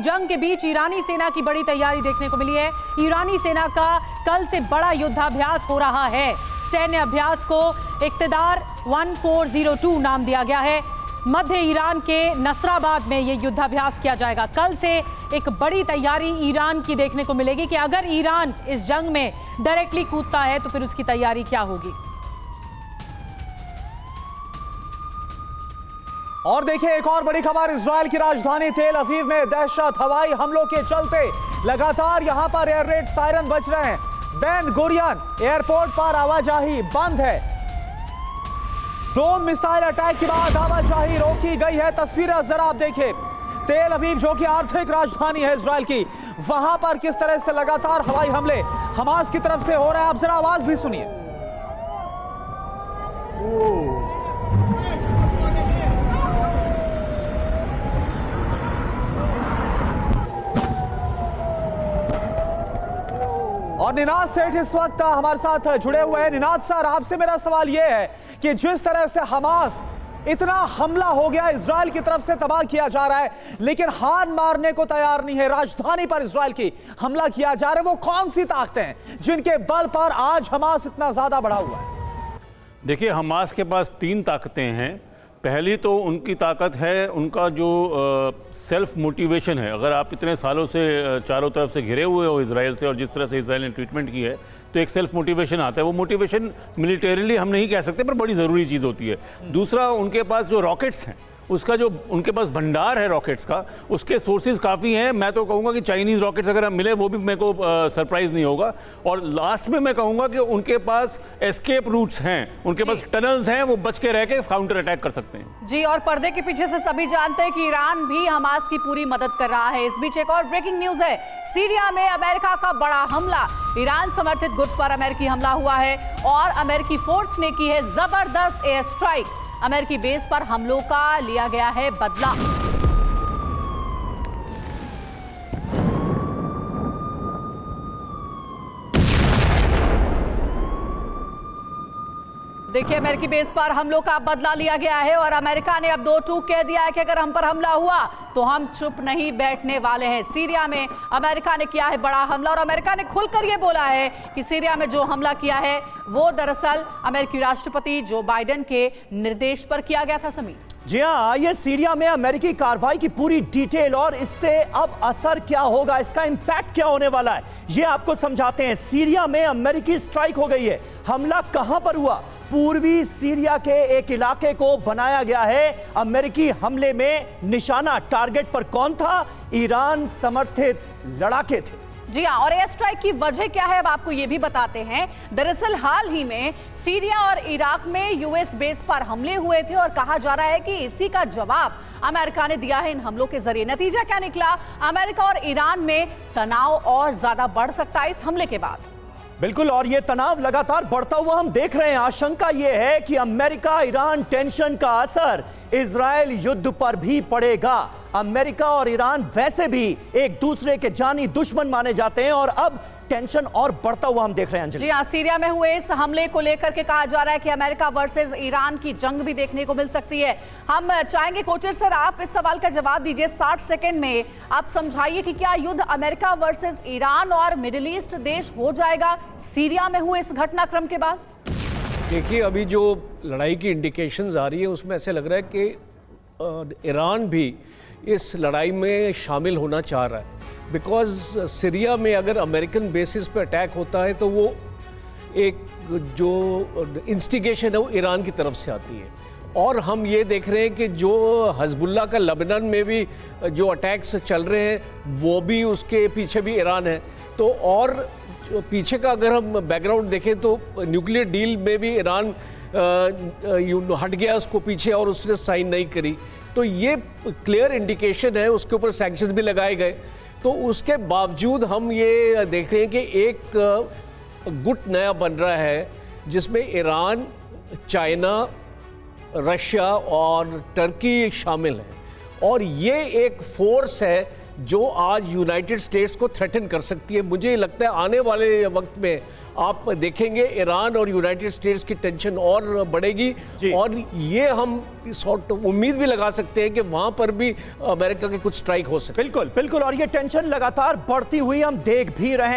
जंग के बीच ईरानी सेना की बड़ी तैयारी देखने को मिली है। ईरानी सेना का कल से बड़ा युद्धाभ्यास हो रहा है। सैन्य अभ्यास को इक्तदार 1402 नाम दिया गया है। मध्य ईरान के नसराबाद में यह युद्धाभ्यास किया जाएगा। कल से एक बड़ी तैयारी ईरान की देखने को मिलेगी कि अगर ईरान इस जंग में डायरेक्टली कूदता है तो फिर उसकी तैयारी क्या होगी। और देखिए एक और बड़ी खबर, इजराइल की राजधानी तेल अवीव में दहशत हवाई हमलों के चलते लगातार यहां पर एयर रेड सायरन बज रहे हैं। बेन गुरियन एयरपोर्ट पर आवाजाही बंद है। 2 मिसाइल अटैक के बाद आवाजाही रोकी गई है। तस्वीरें जरा आप देखिए, तेल अवीव जो कि आर्थिक राजधानी है इजराइल की, वहां पर किस तरह से लगातार हवाई हमले हमास की तरफ से हो रहे हैं। आप जरा आवाज भी सुनिए। और निनाद सेठ इस वक्त हमारे साथ जुड़े हुए हैं। निनाद सर, आपसे मेरा सवाल यह है कि जिस तरह से हमास इतना हमला हो गया, इजराइल की तरफ से तबाह किया जा रहा है, लेकिन हार मारने को तैयार नहीं है। राजधानी पर इजराइल की हमला किया जा रहा है। वो कौन सी ताकतें हैं जिनके बल पर आज हमास इतना ज्यादा बढ़ा हुआ है? देखिए, हमास के पास 3 ताकतें हैं। पहली तो उनकी ताकत है उनका जो सेल्फ मोटिवेशन है। अगर आप इतने सालों से चारों तरफ से घिरे हुए हो इजराइल से, और जिस तरह से इजराइल ने ट्रीटमेंट की है, तो एक सेल्फ मोटिवेशन आता है। वो मोटिवेशन मिलिटरीली हम नहीं कह सकते, पर बड़ी ज़रूरी चीज़ होती है। दूसरा, उनके पास जो रॉकेट्स हैं, उसका जो उनके पास भंडार है रॉकेट्स का, उसके सोर्सेज काफ़ी हैं। मैं तो कहूँगा कि चाइनीज़ रॉकेट्स अगर मिले वो भी मेरे को सरप्राइज़ नहीं होगा। और लास्ट में मैं कहूँगा कि उनके पास एस्केप रूट्स हैं, उनके पास टनल्स हैं, वो बच के रह के काउंटर अटैक कर सकते हैं। जी, और पर्दे के पीछे से सभी जानते हैं कि ईरान भी हमास की पूरी मदद कर रहा है। इस बीच एक और ब्रेकिंग न्यूज़ है। सीरिया में अमेरिका का बड़ा हमला, ईरान समर्थित गुट पर अमेरिकी हमला हुआ है और अमेरिकी फोर्स ने की है जबरदस्त एयर स्ट्राइक। अमेरिकी बेस पर हमलों का लिया गया है बदला। देखिए, अमेरिकी बेस पर हमलों का बदला लिया गया है और अमेरिका ने अब 2 टूक कह दिया है कि अगर हम पर हमला हुआ तो हम चुप नहीं बैठने वाले हैं। सीरिया में अमेरिका ने किया है बड़ा हमला और अमेरिका ने खुलकर यह बोला है कि सीरिया में जो हमला किया है वो दरअसल अमेरिकी राष्ट्रपति जो बाइडेन के निर्देश पर किया गया था। समीर जी हाँ, आइए सीरिया में अमेरिकी कार्रवाई की पूरी डिटेल और इससे अब असर क्या होगा, इसका इंपैक्ट क्या होने वाला है, ये आपको समझाते हैं। सीरिया में अमेरिकी स्ट्राइक हो गई है। हमला कहां पर हुआ? पूर्वी सीरिया के एक इलाके को बनाया गया है अमेरिकी हमले में निशाना। टारगेट पर कौन था? ईरान समर्थित लड़ाके थे। जी हाँ, और एयर स्ट्राइक की वजह क्या है अब आपको ये भी बताते हैं। दरअसल हाल ही में सीरिया और इराक में यूएस बेस पर हमले हुए थे और कहा जा रहा है कि इसी का जवाब अमेरिका ने दिया है इन हमलों के जरिए। नतीजा क्या निकला? अमेरिका और ईरान में तनाव और ज्यादा बढ़ सकता है इस हमले के बाद। बिल्कुल, और ये तनाव लगातार बढ़ता हुआ हम देख रहे हैं। आशंका यह है कि अमेरिका ईरान टेंशन का असर इजराइल युद्ध पर भी पड़ेगा। अमेरिका और ईरान वैसे भी एक दूसरे के जानी दुश्मन माने जाते हैं और अब टेंशन और बढ़ता हुआ हम देख रहे हैं। जी हाँ, सीरिया में हुए इस हमले को लेकर के कहा जा रहा है कि अमेरिका वर्सेस ईरान की जंग भी देखने को मिल सकती है। हम चाहेंगे कोचर सर आप इस सवाल का जवाब दीजिए 60 सेकंड में। आप समझाइए कि क्या युद्ध अमेरिका वर्सेस ईरान और मिडिल ईस्ट देश हो जाएगा सीरिया में हुए इस घटनाक्रम के बाद? देखिए, अभी जो लड़ाई की इंडिकेशंस आ रही है उसमें ऐसे लग रहा है कि ईरान भी इस लड़ाई में शामिल होना चाह रहा है। बिकॉज सीरिया में अगर अमेरिकन बेसिस पे अटैक होता है तो वो एक जो इंस्टिगेशन है वो ईरान की तरफ से आती है। और हम ये देख रहे हैं कि जो हिजबुल्लाह का लेबनान में भी जो अटैक्स चल रहे हैं वो भी उसके पीछे भी ईरान है। तो और पीछे का अगर हम बैकग्राउंड देखें तो न्यूक्लियर डील में भी ईरान हट गया उसको पीछे और उसने साइन नहीं करी। तो ये क्लियर इंडिकेशन है, उसके ऊपर सैंक्शंस भी लगाए गए। तो उसके बावजूद हम ये देख रहे हैं कि एक गुट नया बन रहा है जिसमें ईरान, चाइना, रशिया और टर्की शामिल हैं। और ये एक फोर्स है जो आज यूनाइटेड स्टेट्स को थ्रेटन कर सकती है। मुझे लगता है आने वाले वक्त में आप देखेंगे ईरान और यूनाइटेड स्टेट्स की टेंशन और बढ़ेगी, और ये हम सॉर्ट उम्मीद भी लगा सकते हैं कि वहां पर भी अमेरिका के कुछ स्ट्राइक हो सकते हैं। बिल्कुल बिल्कुल, और ये टेंशन लगातार बढ़ती हुई हम देख भी रहे हैं।